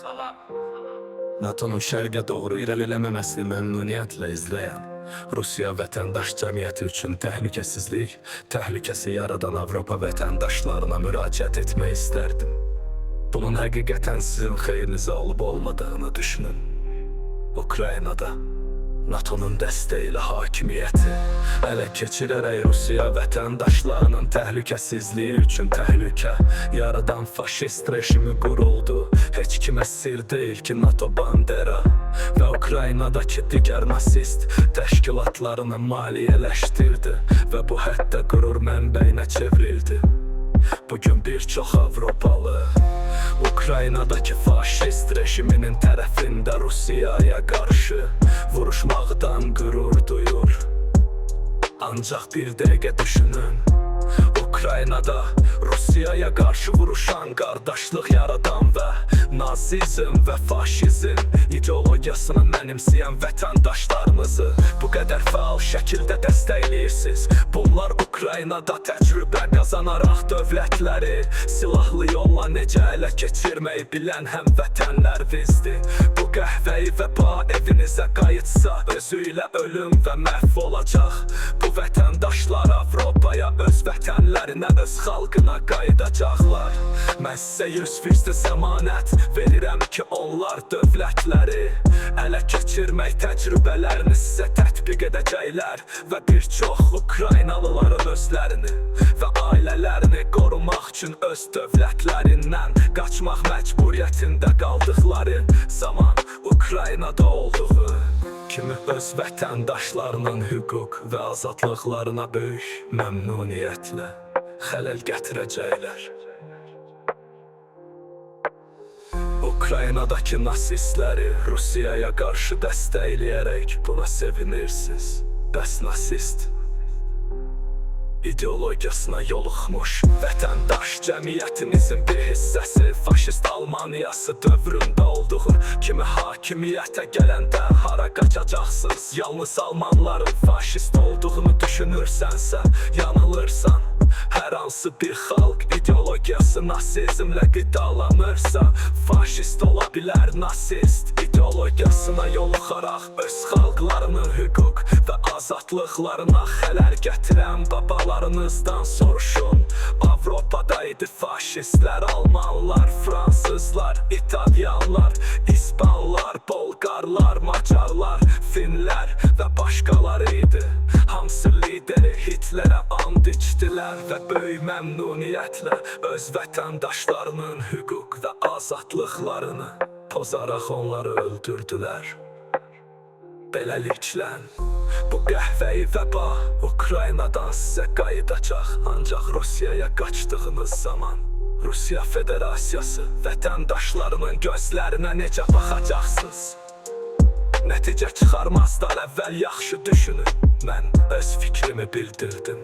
NATO'nun şərqə doğru irəliləməməsini məmnuniyyətlə izləyən Rusiya vətəndaş cəmiyyəti üçün təhlükəsi yaradan Avropa vətəndaşlarına müraciət etmək istərdim. Bunun həqiqətən sizin xeyrinizə olub-olmadığını düşünün. Ukraynada NATO'nun dəstəyi ilə hakimiyyəti ələ keçirərək Rusiya vətəndaşlarının təhlükəsizliyi üçün təhlükə yaradan faşist rejimi quruldu. Heç kimə sir deyil ki, NATO Bandera və Ukraynadakı digər nasist təşkilatlarını maliyyələşdirdi və bu hətta qürur mənbəyinə çevrildi. Bugün bir çox Avropalı Ukraynadakı faşist rejiminin tərəfində Rusiyaya qarşı vuruşmaqdan qürur duyur. Ancaq bir dəqiqə düşünün, Ukraynada Rusiyaya qarşı vuruşan, qardaşlıq yaradan və nazizm və faşizm ideologiyasını mənimsəyən vətəndaşlarımızı bu qədər fəal şəkildə dəstəkləyirsiniz. Bunlar Ukraynada təcrübə qazanaraq dövlətləri silahlı yolla necə ələ keçirməyi bilən həmvətənlərimizdir. Bu qəhvəyi və bağ evinizə qayıtsa, özü ilə ölüm və məhv olacaq. Bu vətəndaşlar Avropaya, öz vətənlərinə, öz xalqına qayıdacaqlar. Mən sizə 100% zəmanət verirəm ki, onlar dövlətləri ələ keçirmək təcrübələrini sizə tətbiq edəcəklər və bir çox Ukraynalıların özlərini və ailələrini qorumaq üçün öz dövlətlərindən qaçmaq məcburiyyətində qaldıqları zaman Ukraynada olduğu kimi öz vətəndaşlarının hüquq və azadlıqlarına böyük məmnuniyyətlə xələl gətirəcəklər. Ukraynadakı nasistləri Rusiyaya qarşı dəstəkləyərək buna sevinirsiniz. Bəs nasist ideologiyasına yoluxmuş vətəndaş cəmiyyətimizin bir hissəsi faşist Almaniyası dövründə olduğu kimi hakimiyyətə gələndə hara qaçacaqsınız? Yalnız Almanların faşist olduğunu düşünürsənsə yanılırsan. Hər hansı bir xalq ideologiyası nasizmlə qidalanırsa, faşist ola bilər. Nasist ideologiyasına yoluxaraq öz xalqlarının hüquq və azadlıqlarına xələl gətirən babalarınızdan soruşun. Avropada idi faşistlər, Almanlar, Fransızlar, İtalyanlar, İspanlar, Bolqarlar, Macarlar, Finlər və başqaları idi. Hamısı lideri Hitlerə and içdilər və böyük məmnuniyyətlə öz vətəndaşlarının hüquq və azadlıqlarını pozaraq onları öldürdülər. Beləliklə, bu qəhvəyi vəba Ukraynadan sizə qayıdacaq, ancaq Rusiyaya qaçdığınız zaman Rusiya Federasiyası vətəndaşlarının gözlərinə necə baxacaqsınız? Nəticə çıxarmazdan əvvəl yaxşı düşünün. Mən öz fikrimi bildirdim.